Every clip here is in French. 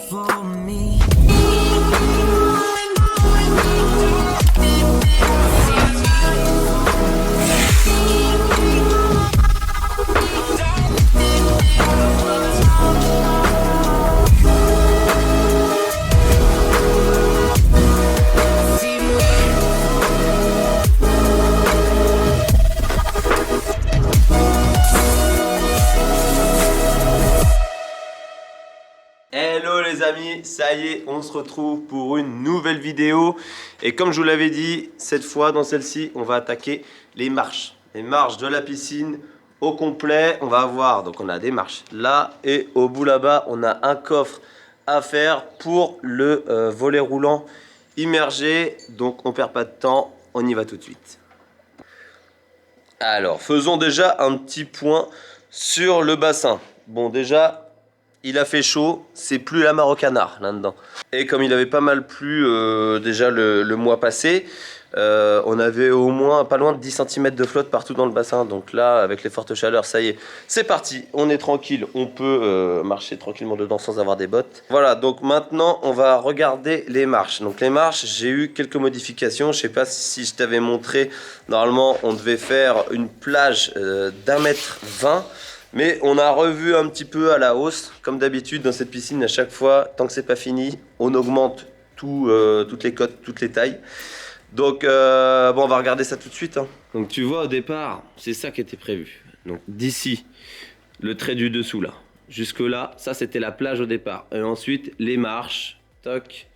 for me. Hello les amis, ça y est, on se retrouve pour une nouvelle vidéo. Et comme je vous l'avais dit, cette fois dans celle-ci, on va attaquer les marches. Les marches de la piscine au complet. On va avoir, donc on a des marches là et au bout là-bas, on a un coffre à faire pour le volet roulant immergé. Donc on perd pas de temps, on y va tout de suite. Alors, faisons déjà un petit point sur le bassin. Bon, déjà... il a fait chaud, c'est plus la mare au canard là-dedans. Et comme il avait pas mal plu déjà le mois passé, on avait au moins pas loin de 10 cm de flotte partout dans le bassin. Donc là, avec les fortes chaleurs, ça y est, c'est parti. On est tranquille, on peut marcher tranquillement dedans sans avoir des bottes. Voilà, donc maintenant, on va regarder les marches. Donc les marches, j'ai eu quelques modifications. Je sais pas si je t'avais montré. Normalement, on devait faire une plage d'1,20 m. Mais on a revu un petit peu à la hausse, comme d'habitude dans cette piscine, à chaque fois, tant que c'est pas fini, on augmente toutes les cotes, toutes les tailles. Donc bon, on va regarder ça tout de suite. Hein. Donc tu vois au départ, c'est ça qui était prévu. Donc d'ici, le trait du dessous là, jusque là, ça c'était la plage au départ. Et ensuite les marches, toc,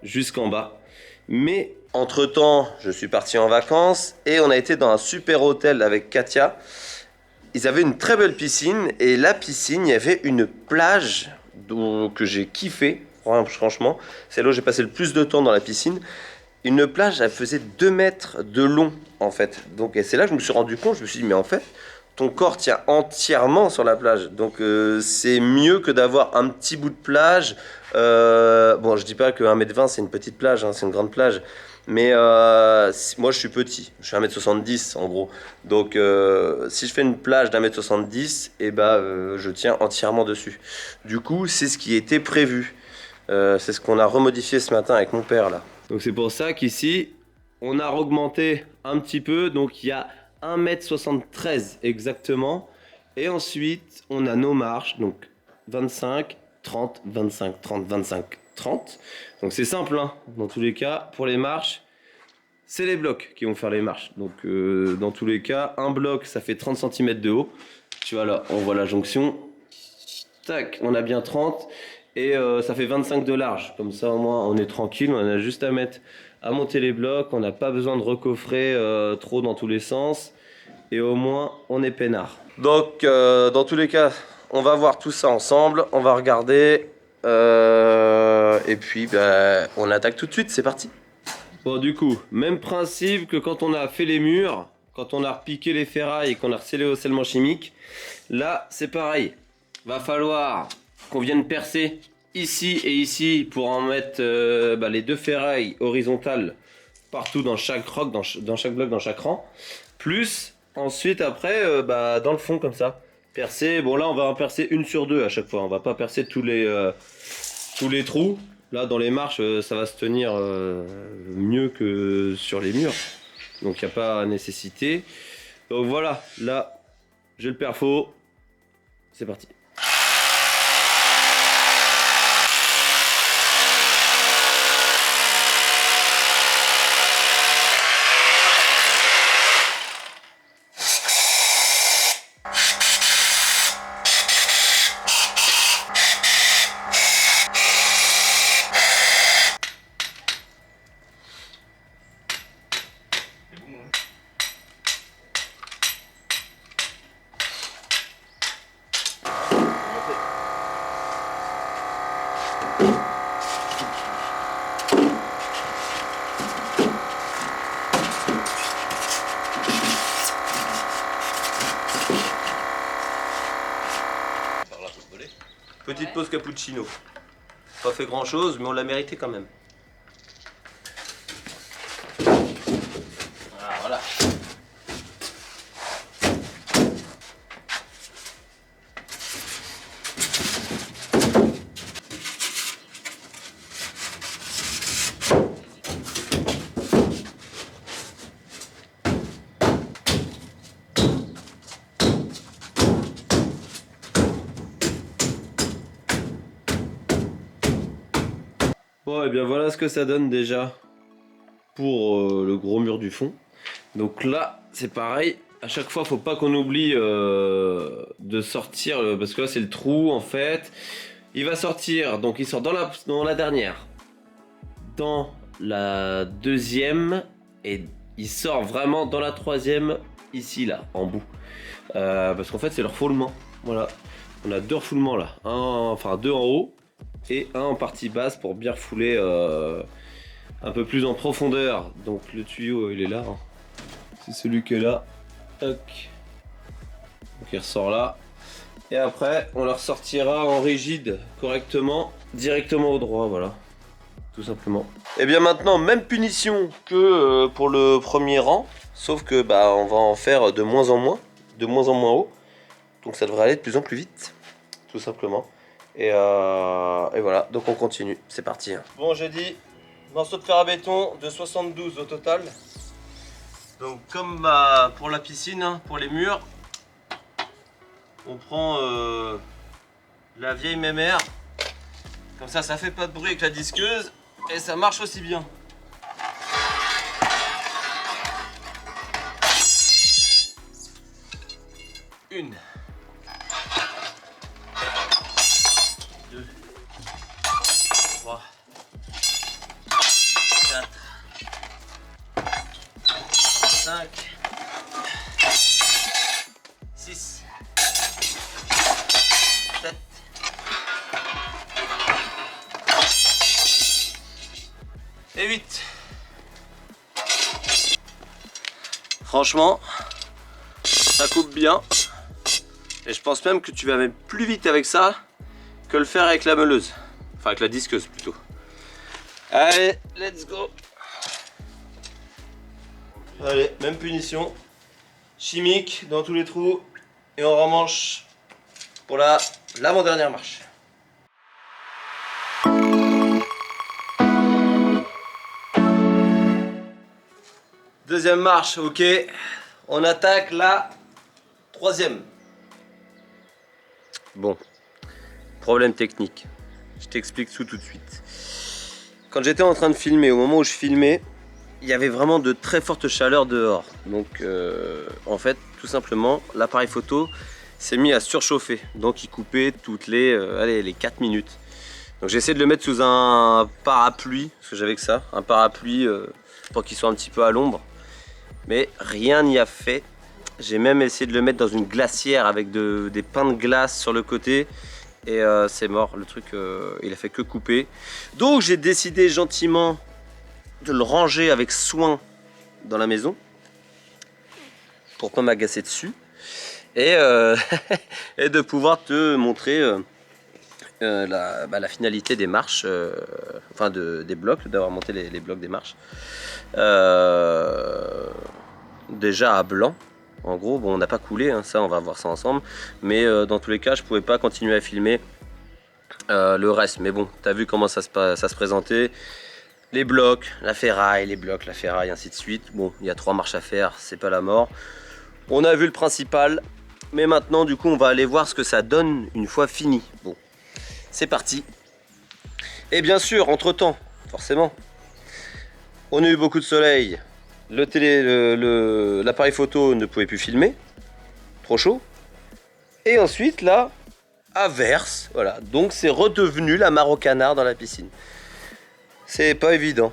jusqu'en bas. Mais entre temps, je suis parti en vacances et on a été dans un super hôtel avec Katia. Ils avaient une très belle piscine et la piscine, il y avait une plage que j'ai kiffé, franchement. C'est là où j'ai passé le plus de temps dans la piscine. Une plage, elle faisait 2 mètres de long en fait. Donc c'est là que je me suis rendu compte, je me suis dit mais en fait, ton corps tient entièrement sur la plage. Donc c'est mieux que d'avoir un petit bout de plage. Bon, je dis pas que 1,20 m c'est une petite plage, hein, c'est une grande plage. Mais moi je suis petit, je suis 1,70 m en gros. Donc si je fais une plage d'1,70 m, et je tiens entièrement dessus. Du coup, c'est ce qui était prévu. C'est ce qu'on a remodifié ce matin avec mon père là. Donc c'est pour ça qu'ici, on a augmenté un petit peu. Donc il y a 1,73 m exactement. Et ensuite, on a nos marches. Donc 25, 30, 25, 30, 25, 30. Donc c'est simple, hein. Dans tous les cas, pour les marches, c'est les blocs qui vont faire les marches. Donc dans tous les cas, un bloc, ça fait 30 cm de haut. Tu vois là, on voit la jonction. Tac, on a bien 30. Et ça fait 25 de large. Comme ça, au moins, on est tranquille. On a juste à monter les blocs. On n'a pas besoin de recoffrer trop dans tous les sens. Et au moins, on est peinard. Donc, dans tous les cas, on va voir tout ça ensemble. On va regarder. Et puis, on attaque tout de suite. C'est parti. Bon, du coup, même principe que quand on a fait les murs. Quand on a repiqué les ferrailles et qu'on a scellé au scellement chimique. Là, c'est pareil. Va falloir qu'on vienne percer ici et ici pour en mettre les deux ferrailles horizontales partout dans chaque roc, dans chaque bloc, dans chaque rang. Plus ensuite après dans le fond comme ça. Percer, bon là on va en percer une sur deux à chaque fois. On va pas percer tous les trous. Là dans les marches ça va se tenir mieux que sur les murs. Donc il n'y a pas nécessité. Donc voilà, là j'ai le perfo. C'est parti. Petite pause cappuccino. Pas fait grand chose, mais on l'a mérité quand même. Ah, voilà. Bon, et bien voilà ce que ça donne déjà pour le gros mur du fond. Donc là, c'est pareil. À chaque fois, faut pas qu'on oublie de sortir, parce que là, c'est le trou en fait. Il va sortir, donc il sort dans la dernière, dans la deuxième, et il sort vraiment dans la troisième, ici, là, en bout. Parce qu'en fait, c'est le refoulement. Voilà. On a deux refoulements là. Enfin, deux en haut et un en partie basse pour bien refouler un peu plus en profondeur. Donc le tuyau, il est là. Hein. C'est celui qui est là. Tac. Donc il ressort là. Et après, on le ressortira en rigide correctement, directement au droit, voilà. Tout simplement. Et bien maintenant, même punition que pour le premier rang. Sauf que bah on va en faire de moins en moins haut. Donc ça devrait aller de plus en plus vite, tout simplement. Et voilà, donc on continue, c'est parti. Bon, j'ai dit morceau de fer à béton de 72 au total. Donc comme pour la piscine, hein, pour les murs, on prend la vieille mémère. Comme ça fait pas de bruit avec la disqueuse et ça marche aussi bien. Une. 2, 3, 4, 5, 6, 7, 8. Franchement, ça coupe bien. Et je pense même que tu vas même plus vite avec ça que le faire avec la meuleuse. Enfin avec la disqueuse plutôt. Allez, let's go. Allez, même punition. Chimique dans tous les trous. Et on remanche pour l'avant-dernière marche. Deuxième marche, ok. On attaque la troisième. Bon, problème technique. Je t'explique tout de suite. Quand j'étais en train de filmer, au moment où je filmais, il y avait vraiment de très fortes chaleurs dehors. Donc en fait, tout simplement, l'appareil photo s'est mis à surchauffer. Donc il coupait toutes les 4 minutes. Donc j'ai essayé de le mettre sous un parapluie, parce que j'avais que ça, un parapluie pour qu'il soit un petit peu à l'ombre. Mais rien n'y a fait. J'ai même essayé de le mettre dans une glacière avec des pains de glace sur le côté. Et c'est mort, le truc il a fait que couper. Donc j'ai décidé gentiment de le ranger avec soin dans la maison. Pour pas m'agacer dessus. Et, et de pouvoir te montrer la finalité des marches. Enfin des blocs, d'avoir monté les blocs des marches. Déjà à blanc. En gros, bon, on n'a pas coulé, hein, ça on va voir ça ensemble. Mais dans tous les cas, je pouvais pas continuer à filmer le reste. Mais bon, t'as vu comment ça se présentait. Les blocs, la ferraille, les blocs, la ferraille, ainsi de suite. Bon, il y a 3 marches à faire, c'est pas la mort. On a vu le principal. Mais maintenant, du coup, on va aller voir ce que ça donne une fois fini. Bon, c'est parti. Et bien sûr, entre-temps, forcément, on a eu beaucoup de soleil. L'appareil photo ne pouvait plus filmer, trop chaud. Et ensuite là, averse, voilà. Donc c'est redevenu la mare au canard dans la piscine. C'est pas évident.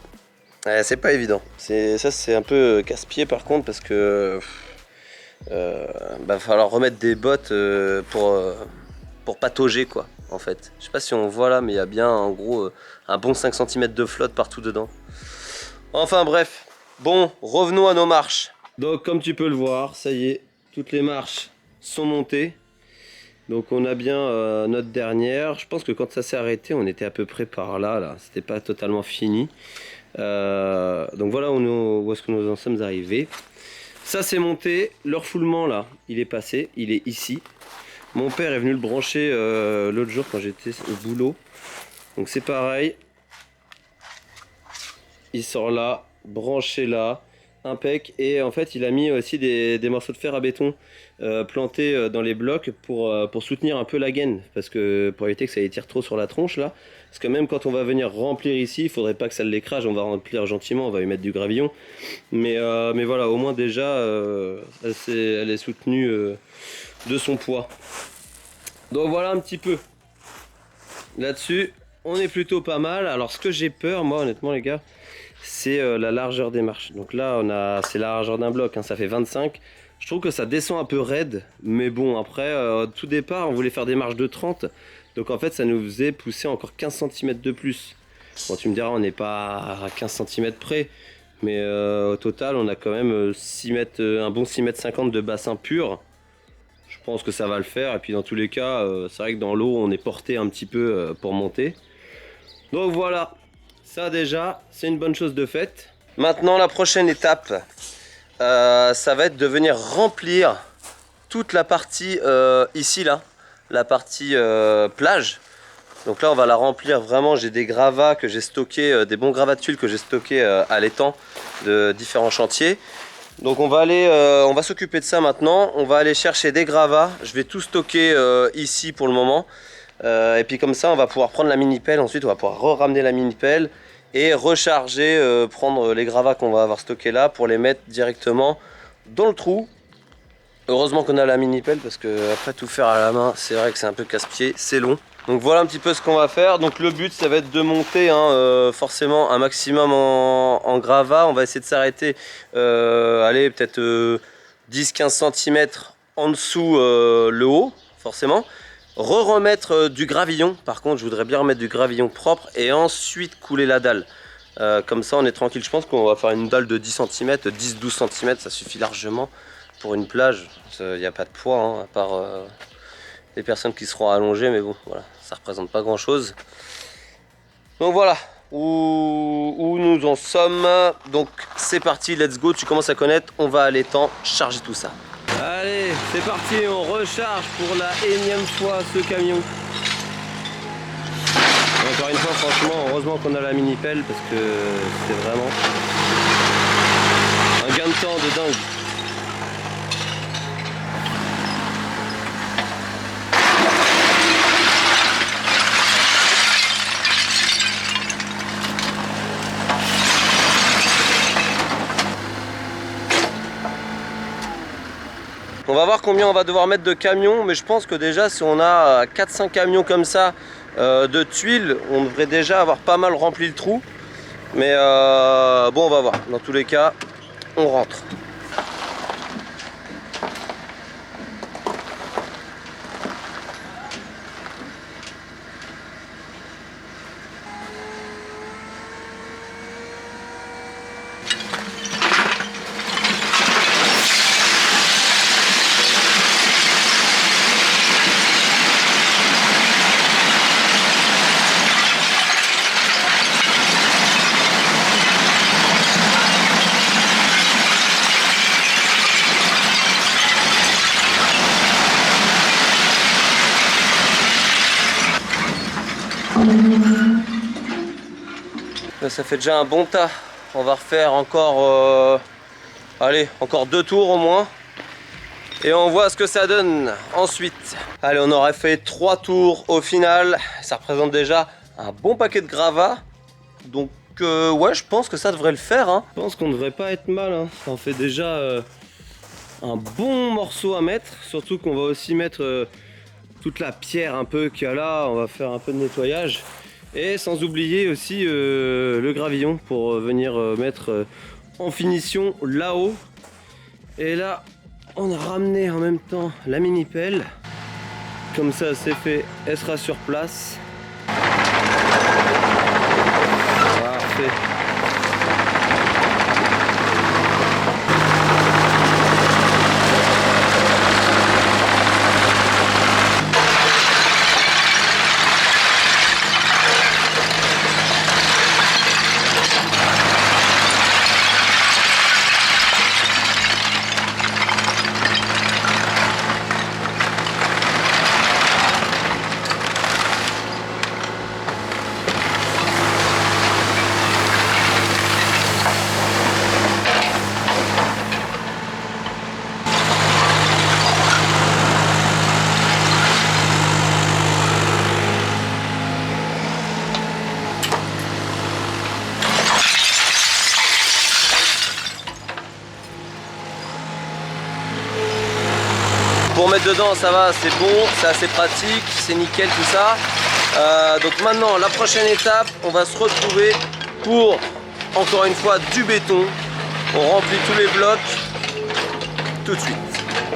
Ouais, c'est pas évident. Ça c'est un peu casse-pied par contre parce que va falloir remettre des bottes pour patauger quoi. En fait, je sais pas si on voit là, mais il y a bien en gros un bon 5 cm de flotte partout dedans. Enfin bref. Bon, revenons à nos marches. Donc comme tu peux le voir, ça y est, toutes les marches sont montées. Donc on a bien notre dernière. Je pense que quand ça s'est arrêté, on était à peu près par là. C'était pas totalement fini. Donc voilà où est-ce que nous en sommes arrivés. Ça c'est monté. Le refoulement là, il est passé. Il est ici. Mon père est venu le brancher l'autre jour quand j'étais au boulot. Donc c'est pareil. Il sort là, branché là. impec. Et en fait il a mis aussi des morceaux de fer à béton plantés dans les blocs pour soutenir un peu la gaine, parce que pour éviter que ça étire trop sur la tronche là, parce que même quand on va venir remplir ici, il faudrait pas que ça l'écrase, on va remplir gentiment, on va lui mettre du gravillon, mais voilà, au moins déjà elle est soutenue de son poids. Donc voilà un petit peu là-dessus, on est plutôt pas mal. Alors ce que j'ai peur moi honnêtement les gars, c'est la largeur des marches. Donc là c'est la largeur d'un bloc, hein, ça fait 25. Je trouve que ça descend un peu raide, mais bon après tout départ on voulait faire des marches de 30, donc en fait ça nous faisait pousser encore 15 cm de plus. Bon tu me diras on n'est pas à 15 cm près, mais au total on a quand même 6 mètres, un bon 6 mètres 50 de bassin pur. Je pense que ça va le faire, et puis dans tous les cas c'est vrai que dans l'eau on est porté un petit peu pour monter. Donc voilà, ça déjà c'est une bonne chose de faite. Maintenant la prochaine étape, ça va être de venir remplir toute la partie ici là, la partie plage. Donc là on va la remplir vraiment, j'ai des gravats que j'ai stockés, des bons gravats de tuiles que j'ai stockés à l'étang de différents chantiers. Donc on va aller, on va s'occuper de ça maintenant, on va aller chercher des gravats, je vais tout stocker ici pour le moment. Et puis comme ça on va pouvoir prendre la mini pelle, ensuite on va pouvoir ramener la mini pelle et recharger, prendre les gravats qu'on va avoir stockés là pour les mettre directement dans le trou. Heureusement qu'on a la mini pelle, parce que après tout faire à la main c'est vrai que c'est un peu casse-pied, c'est long. Donc voilà un petit peu ce qu'on va faire. Donc le but ça va être de monter forcément un maximum en gravat. On va essayer de s'arrêter allez peut-être 10-15 cm en dessous le haut forcément. Remettre du gravillon, par contre je voudrais bien remettre du gravillon propre et ensuite couler la dalle. Comme ça on est tranquille. Je pense qu'on va faire une dalle de 10 cm, 10-12 cm, ça suffit largement pour une plage. Il n'y a pas de poids hein, à part les personnes qui seront allongées, mais bon voilà, ça représente pas grand chose. Donc voilà où nous en sommes. Donc c'est parti, let's go, tu commences à connaître, on va à l'étang charger tout ça. Allez, c'est parti, on recharge pour la énième fois ce camion. Et encore une fois, franchement, heureusement qu'on a la mini pelle, parce que c'est vraiment un gain de temps de dingue. On va voir combien on va devoir mettre de camions, mais je pense que déjà si on a 4-5 camions comme ça de tuiles, on devrait déjà avoir pas mal rempli le trou. Mais bon, on va voir. Dans tous les cas, on rentre. Là, ça fait déjà un bon tas. On va refaire encore, allez, encore 2 tours au moins. Et on voit ce que ça donne ensuite. Allez, on aurait fait 3 tours au final. Ça représente déjà un bon paquet de gravats. Donc ouais, je pense que ça devrait le faire. Hein. Je pense qu'on ne devrait pas être mal. Hein. Ça en fait déjà un bon morceau à mettre. Surtout qu'on va aussi mettre toute la pierre un peu qu'il y a là. On va faire un peu de nettoyage. Et sans oublier aussi le gravillon pour venir mettre en finition là-haut. Et là, on a ramené en même temps la mini pelle. Comme ça, c'est fait, elle sera sur place. Parfait. mettre dedans, ça va, c'est bon, c'est assez pratique, c'est nickel tout ça. Donc maintenant, la prochaine étape, on va se retrouver pour, encore une fois, du béton. On remplit tous les blocs tout de suite.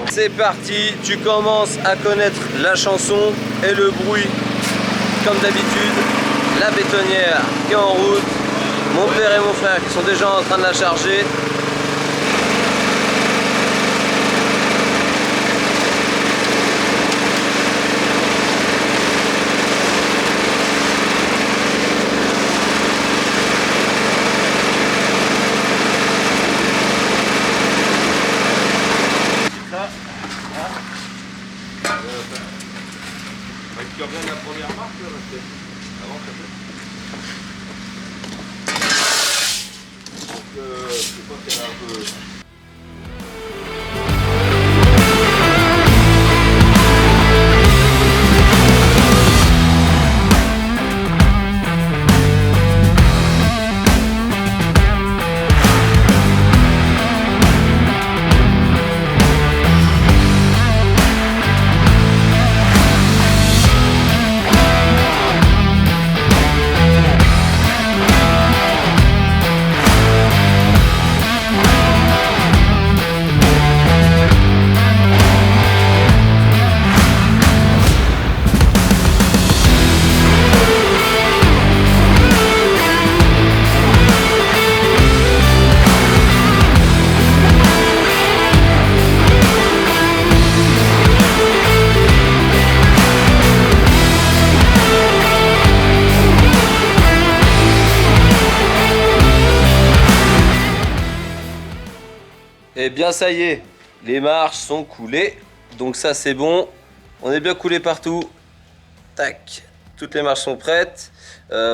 C'est parti, tu commences à connaître la chanson et le bruit. Comme d'habitude, la bétonnière qui est en route. Mon père et mon frère qui sont déjà en train de la charger. Tu reviens la première marque là, parce que avant ça fait. Donc je sais pas qu'elle a un peu. Et bien ça y est, les marches sont coulées, donc ça c'est bon, on est bien coulé partout. Tac, toutes les marches sont prêtes,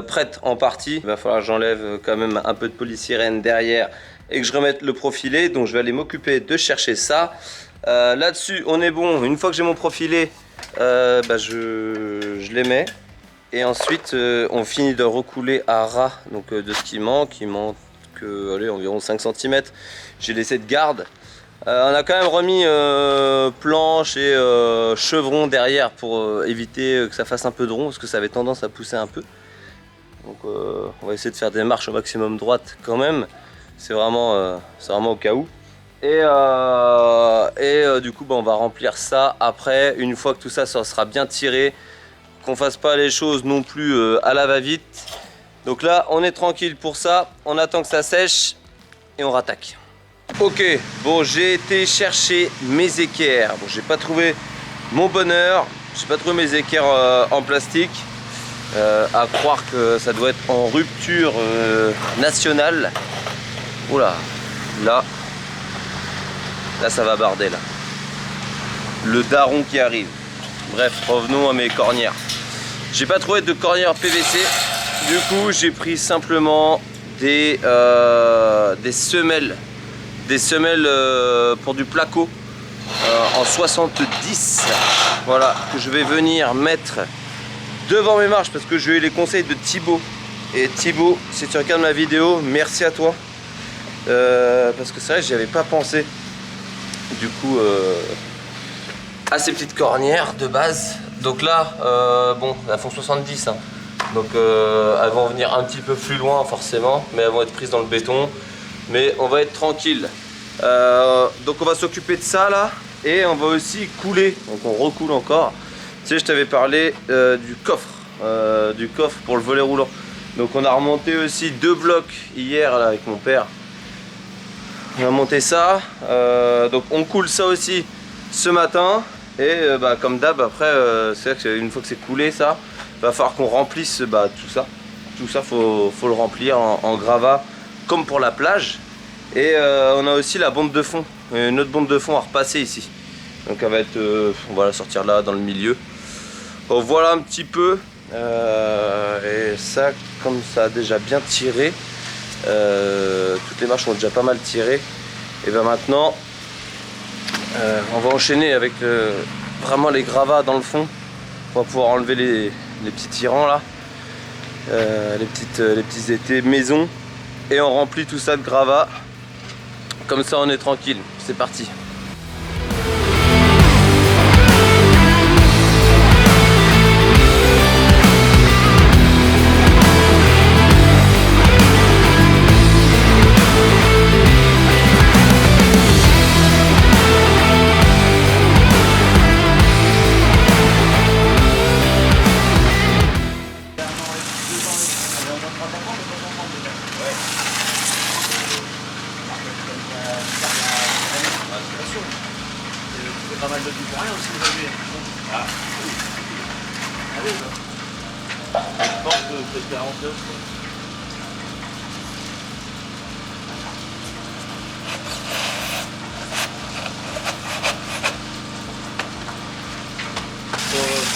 prêtes en partie. Il va falloir que j'enlève quand même un peu de polystyrène derrière et que je remette le profilé, donc je vais aller m'occuper de chercher ça. Là-dessus on est bon, une fois que j'ai mon profilé, je les mets. Et ensuite on finit de recouler à ras donc, de ce qui manque. Il manque allez, environ 5 cm. J'ai laissé de garde. On a quand même remis planche et chevron derrière pour éviter que ça fasse un peu de rond parce que ça avait tendance à pousser un peu. Donc on va essayer de faire des marches au maximum droite quand même. C'est vraiment au cas où. Et du coup on va remplir ça après, une fois que tout ça sera bien tiré, qu'on fasse pas les choses non plus à la va-vite. Donc là on est tranquille pour ça, on attend que ça sèche et on rattaque. Ok, bon j'ai été chercher mes équerres. Bon j'ai pas trouvé mon bonheur, j'ai pas trouvé mes équerres en plastique. À croire que ça doit être en rupture nationale. Oula, là ça va barder là. Le daron qui arrive. Bref, revenons à mes cornières. J'ai pas trouvé de cornières PVC. Du coup, j'ai pris simplement des semelles. Des semelles pour du placo en 70. Voilà, que je vais venir mettre devant mes marches parce que j'ai eu les conseils de Thibaut. Et Thibaut, si tu regardes ma vidéo, merci à toi. Parce que c'est vrai que j'y avais pas pensé. Du coup, à ces petites cornières de base. Donc là, bon, elles font 70. Hein. Donc elles vont venir un petit peu plus loin forcément, mais elles vont être prises dans le béton. Mais on va être tranquille. Donc on va s'occuper de ça là. Et on va aussi couler. Donc on recoule encore. Tu sais, je t'avais parlé du coffre pour le volet roulant. Donc on a remonté aussi 2 blocs hier là, avec mon père. On a monté ça. Donc on coule ça aussi ce matin. Et comme d'hab après, c'est vrai qu'une fois que c'est coulé ça, va falloir qu'on remplisse tout ça. Tout ça faut le remplir en gravat comme pour la plage. Et on a aussi la bombe de fond. Une autre bombe de fond à repasser ici. Donc elle va être, on va la sortir là dans le milieu. Donc voilà un petit peu. Et ça, comme ça a déjà bien tiré, toutes les marches ont déjà pas mal tiré. Et bien maintenant, on va enchaîner avec vraiment les gravats dans le fond. On va pouvoir enlever les petits tirants là, les petits étais maison. Et on remplit tout ça de gravats. Comme ça on est tranquille. C'est parti. Tu fais pas mal de tout pour rien aussi aujourd'hui. Ah. Allez, Je pense que c'est 49.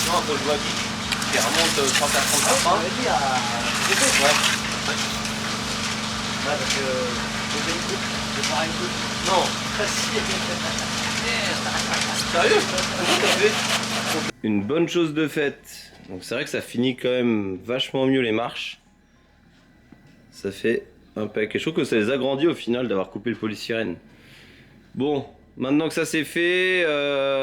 Non, faut que je vois qui remonte 140 on avait dit à GP, Ouais. parce que j'ai une coupe, je vais faire une coupe. Non. Sérieux? Comment t'as fait? Une bonne chose de faite. Donc c'est vrai que ça finit quand même vachement mieux les marches. Ça fait un paquet. Je trouve que ça les agrandit au final d'avoir coupé le polystyrène. Bon, maintenant que ça c'est fait,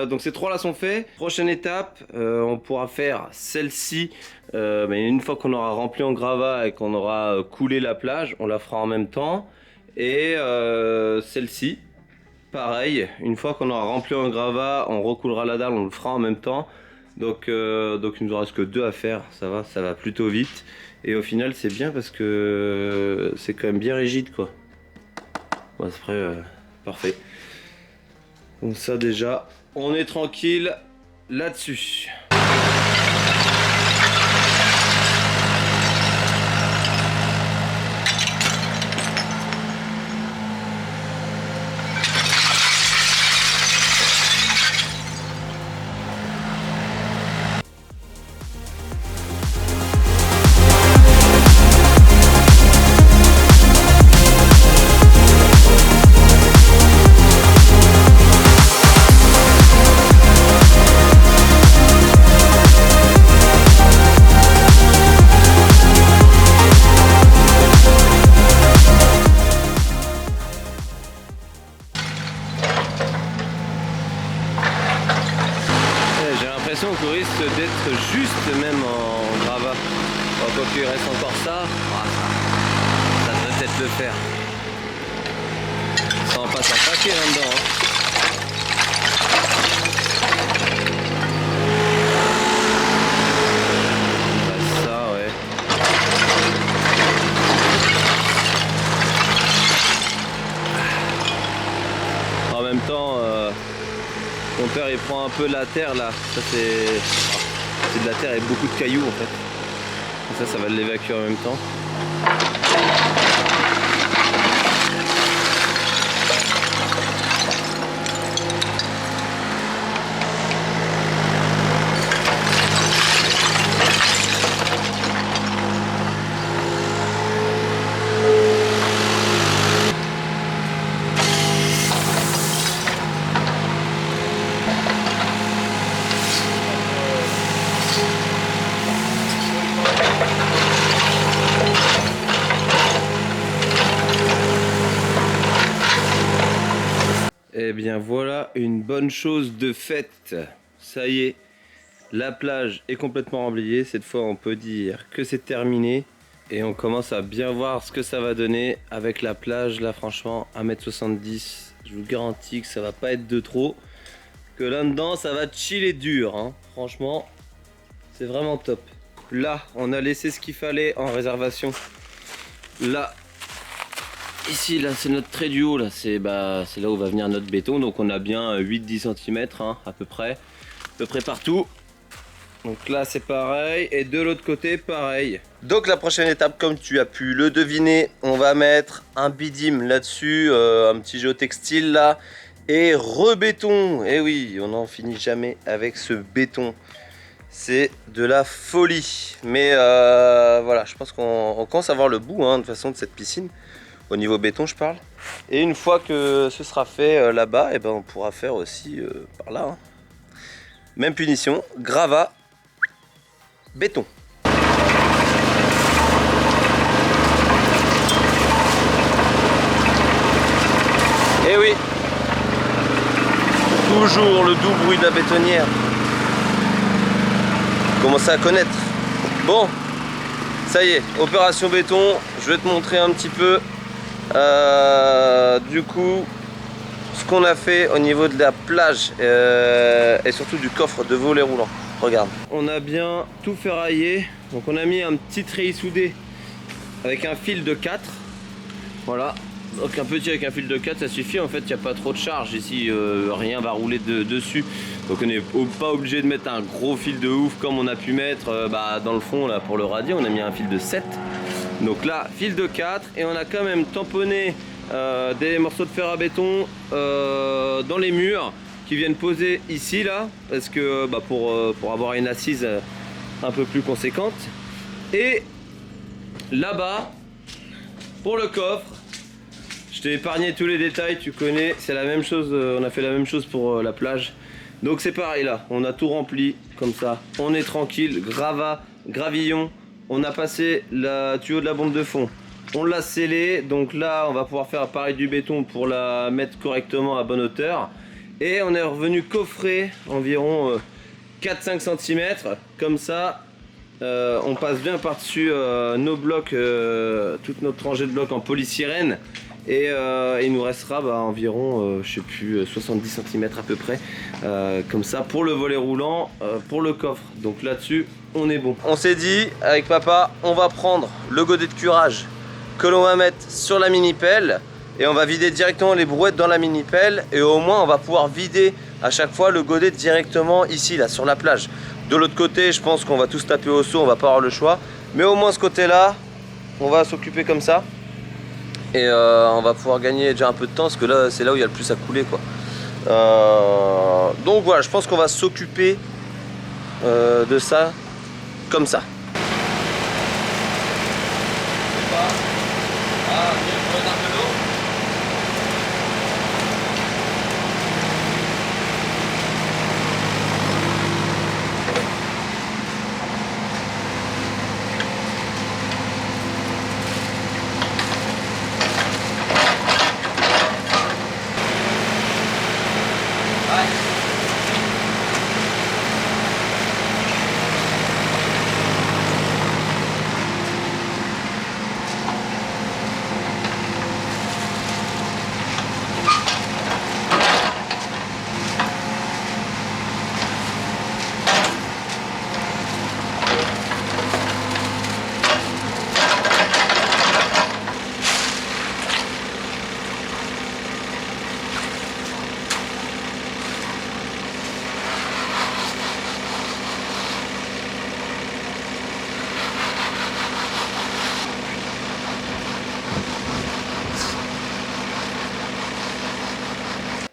donc ces trois là sont faits. Prochaine étape, on pourra faire celle-ci. Mais une fois qu'on aura rempli en gravat et qu'on aura coulé la plage, on la fera en même temps. Et celle-ci, pareil, une fois qu'on aura rempli en gravat, on recoulera la dalle, on le fera en même temps. Donc il nous en reste que 2 à faire, ça va plutôt vite. Et au final c'est bien parce que c'est quand même bien rigide quoi. Bon, après, parfait. Donc ça déjà, on est tranquille là-dessus. Qu'on risque d'être juste même en gravat. Bon, quoi qu'il reste encore ça, ça devrait peut-être le faire. Ça en passe un paquet là-dedans. Ça, ouais. En même temps, mon père il prend un peu la terre là, ça c'est de la terre avec beaucoup de cailloux en fait. Et ça va l'évacuer en même temps. Et bien voilà une bonne chose de faite. Ça y est, la plage est complètement remblayée. Cette fois on peut dire que c'est terminé. Et on commence à bien voir ce que ça va donner avec la plage. Là franchement 1m70, je vous garantis que ça va pas être de trop. Que là-dedans ça va chiller dur hein. Franchement c'est vraiment top. Là on a laissé ce qu'il fallait en réservation. Là ici là c'est notre trait du haut, là c'est là où va venir notre béton. Donc on a bien 8-10 cm hein, à peu près partout. Donc là c'est pareil et de l'autre côté pareil. Donc la prochaine étape, comme tu as pu le deviner, on va mettre un bidim là-dessus, un petit géotextile là et rebéton. Et oui, on n'en finit jamais avec ce béton. C'est de la folie. Mais voilà, je pense qu'on commence à voir le bout hein, de toute façon de cette piscine. Au niveau béton je parle. Et une fois que ce sera fait là-bas, et ben on pourra faire aussi par là. Hein. Même punition, gravat, béton. Et oui, toujours le doux bruit de la bétonnière. Commencez à connaître. Bon, ça y est, opération béton. Je vais te montrer un petit peu. Du coup, ce qu'on a fait au niveau de la plage et surtout du coffre de volet roulant. Regarde. On a bien tout ferraillé. Donc on a mis un petit treillis soudé avec un fil de 4. Voilà. Donc un petit avec un fil de 4 ça suffit, en fait il n'y a pas trop de charge ici, rien va rouler dessus. Donc on n'est pas obligé de mettre un gros fil de ouf comme on a pu mettre dans le fond là pour le radier, on a mis un fil de 7. Donc là fil de 4 et on a quand même tamponné des morceaux de fer à béton dans les murs qui viennent poser ici là, parce que pour avoir une assise un peu plus conséquente. Et là-bas pour le coffre, je t'ai épargné tous les détails, tu connais, c'est la même chose, on a fait la même chose pour la plage. Donc c'est pareil là, on a tout rempli comme ça, on est tranquille, gravillon, on a passé le tuyau de la bombe de fond, on l'a scellé, donc là on va pouvoir faire pareil du béton pour la mettre correctement à bonne hauteur. Et on est revenu coffrer environ 4-5 cm, comme ça on passe bien par-dessus nos blocs, toute notre rangée de blocs en polystyrène. Et il nous restera environ je sais plus 70 cm à peu près comme ça pour le volet roulant, pour le coffre. Donc là-dessus on est bon. On s'est dit avec papa, on va prendre le godet de curage que l'on va mettre sur la mini pelle et on va vider directement les brouettes dans la mini pelle, et au moins on va pouvoir vider à chaque fois le godet directement ici là sur la plage. De l'autre côté je pense qu'on va tous taper au seau, on va pas avoir le choix, mais au moins ce côté là on va s'occuper comme ça. Et on va pouvoir gagner déjà un peu de temps parce que là c'est là où il y a le plus à couler quoi. Donc voilà, je pense qu'on va s'occuper de ça comme ça.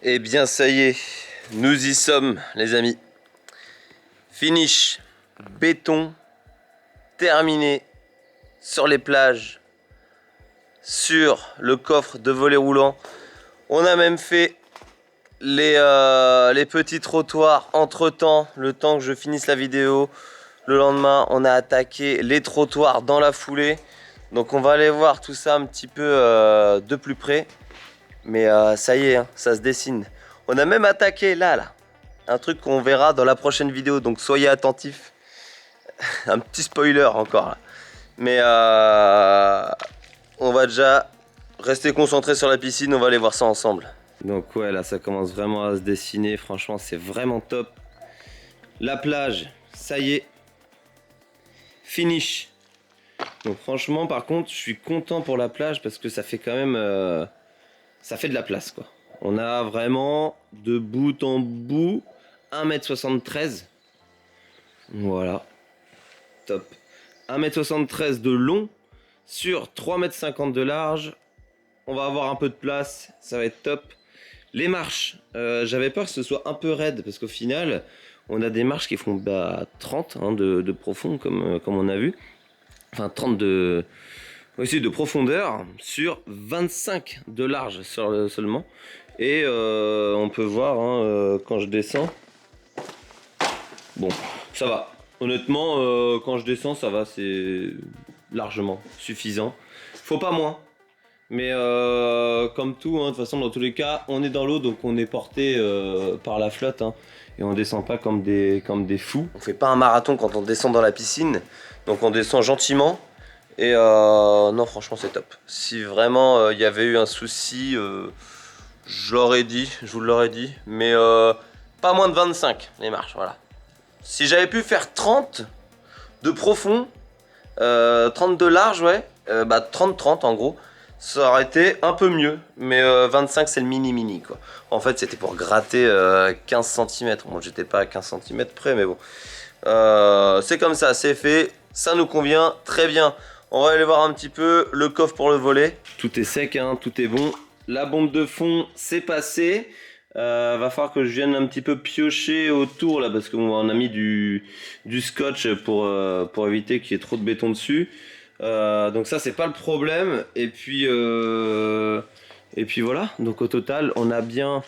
Eh bien ça y est, nous y sommes les amis. Finish, béton, terminé sur les plages, sur le coffre de volet roulant. On a même fait les petits trottoirs entre temps, le temps que je finisse la vidéo. Le lendemain on a attaqué les trottoirs dans la foulée. Donc on va aller voir tout ça un petit peu de plus près. Mais ça y est, hein, ça se dessine. On a même attaqué là, un truc qu'on verra dans la prochaine vidéo, donc soyez attentifs. Un petit spoiler encore là. Mais on va déjà rester concentré sur la piscine, on va aller voir ça ensemble. Donc ouais, là ça commence vraiment à se dessiner, franchement c'est vraiment top. La plage, ça y est, finish. Donc franchement par contre je suis content pour la plage parce que ça fait quand même... ça fait de la place quoi. On a vraiment de bout en bout 1m73. Voilà. Top. 1m73 de long sur 3m50 de large. On va avoir un peu de place. Ça va être top. Les marches. J'avais peur que ce soit un peu raide parce qu'au final, on a des marches qui font 30 hein, de profond comme on a vu. Enfin 30 de... aussi de profondeur sur 25 de large seulement. Et on peut voir hein, quand je descends. Bon, ça va. Honnêtement, quand je descends, ça va, c'est largement suffisant. Faut pas moins. Mais comme tout, hein, de toute façon, dans tous les cas, on est dans l'eau, donc on est porté par la flotte. Hein, et on descend pas comme des fous. On fait pas un marathon quand on descend dans la piscine. Donc on descend gentiment. Et non, franchement c'est top. Si vraiment il y avait eu un souci, je l'aurais dit, je vous l'aurais dit. Mais pas moins de 25 les marches, voilà. Si j'avais pu faire 30 de profond, 30 de large, ouais, 30-30 en gros, ça aurait été un peu mieux, mais 25 c'est le mini quoi. En fait c'était pour gratter 15 cm, bon j'étais pas à 15 cm près mais bon. C'est comme ça, c'est fait, ça nous convient très bien. On va aller voir un petit peu le coffre pour le volet. Tout est sec, hein, tout est bon. La bombe de fond c'est passé. Va falloir que je vienne un petit peu piocher autour là parce qu'on a mis du scotch pour éviter qu'il y ait trop de béton dessus. Donc ça c'est pas le problème. Et puis voilà. Donc au total on a bien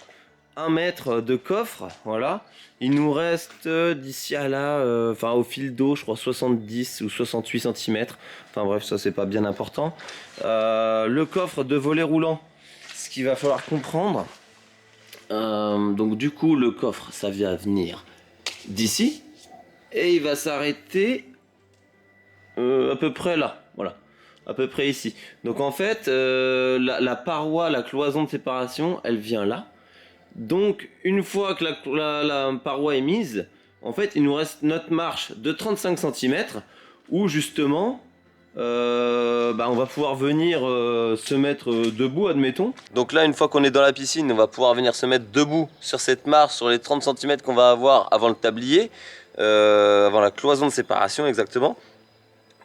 1 mètre de coffre. Voilà. Il nous reste d'ici à là, au fil d'eau, je crois 70 ou 68 cm. Enfin bref, ça c'est pas bien important. Le coffre de volet roulant, ce qu'il va falloir comprendre. Donc du coup le coffre ça vient venir d'ici et il va s'arrêter à peu près là, voilà, à peu près ici. Donc en fait la paroi, la cloison de séparation elle vient là. Donc une fois que la paroi est mise, en fait il nous reste notre marche de 35 cm où justement on va pouvoir venir se mettre debout, admettons. Donc là, une fois qu'on est dans la piscine, on va pouvoir venir se mettre debout sur cette marche, sur les 30 cm qu'on va avoir avant le tablier, avant la cloison de séparation exactement.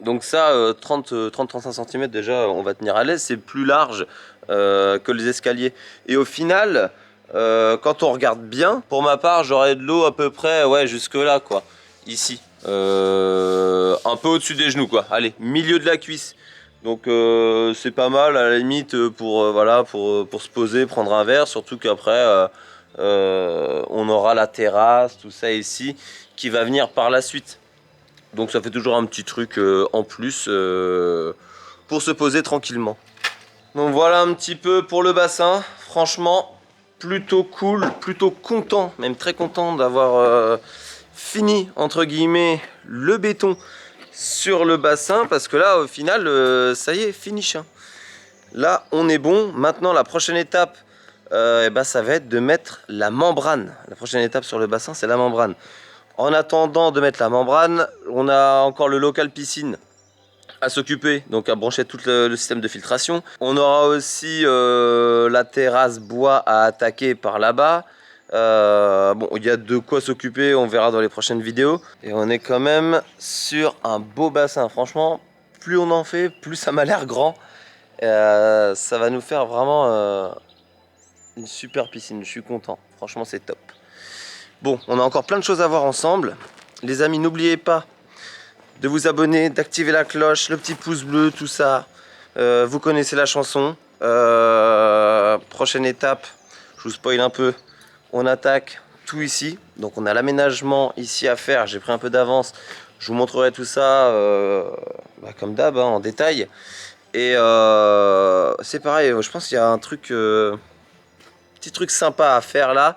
Donc ça, 30-35 cm déjà, on va tenir à l'aise, c'est plus large que les escaliers. Et au final, quand on regarde bien, pour ma part, j'aurai de l'eau à peu près jusque là, quoi, ici. Un peu au-dessus des genoux quoi, allez, milieu de la cuisse. Donc c'est pas mal à la limite pour se poser, prendre un verre, surtout qu'après on aura la terrasse, tout ça ici qui va venir par la suite. Donc ça fait toujours un petit truc en plus pour se poser tranquillement. Donc voilà un petit peu pour le bassin. Franchement plutôt cool, plutôt content, même très content d'avoir fini entre guillemets le béton sur le bassin parce que là au final ça y est, finish, hein. Là on est bon. Maintenant la prochaine étape ça va être de mettre la membrane. La prochaine étape sur le bassin c'est la membrane. En attendant de mettre la membrane, on a encore le local piscine à s'occuper, donc à brancher tout le système de filtration. On aura aussi la terrasse bois à attaquer par là-bas. Bon, il y a de quoi s'occuper, on verra dans les prochaines vidéos. Et on est quand même sur un beau bassin. Franchement, plus on en fait, plus ça m'a l'air grand. Ça va nous faire vraiment une super piscine. Je suis content. Franchement, c'est top. Bon, on a encore plein de choses à voir ensemble. Les amis, n'oubliez pas de vous abonner, d'activer la cloche, le petit pouce bleu, tout ça. Vous connaissez la chanson. Prochaine étape, je vous spoil un peu. On attaque tout ici, donc on a l'aménagement ici à faire. J'ai pris un peu d'avance, je vous montrerai tout ça comme d'hab, hein, en détail. Et c'est pareil, je pense qu'il y a un truc, petit truc sympa à faire là.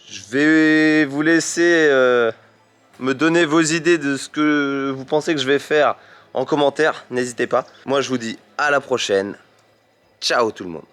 Je vais vous laisser me donner vos idées de ce que vous pensez que je vais faire en commentaire, n'hésitez pas. Moi je vous dis à la prochaine, ciao tout le monde.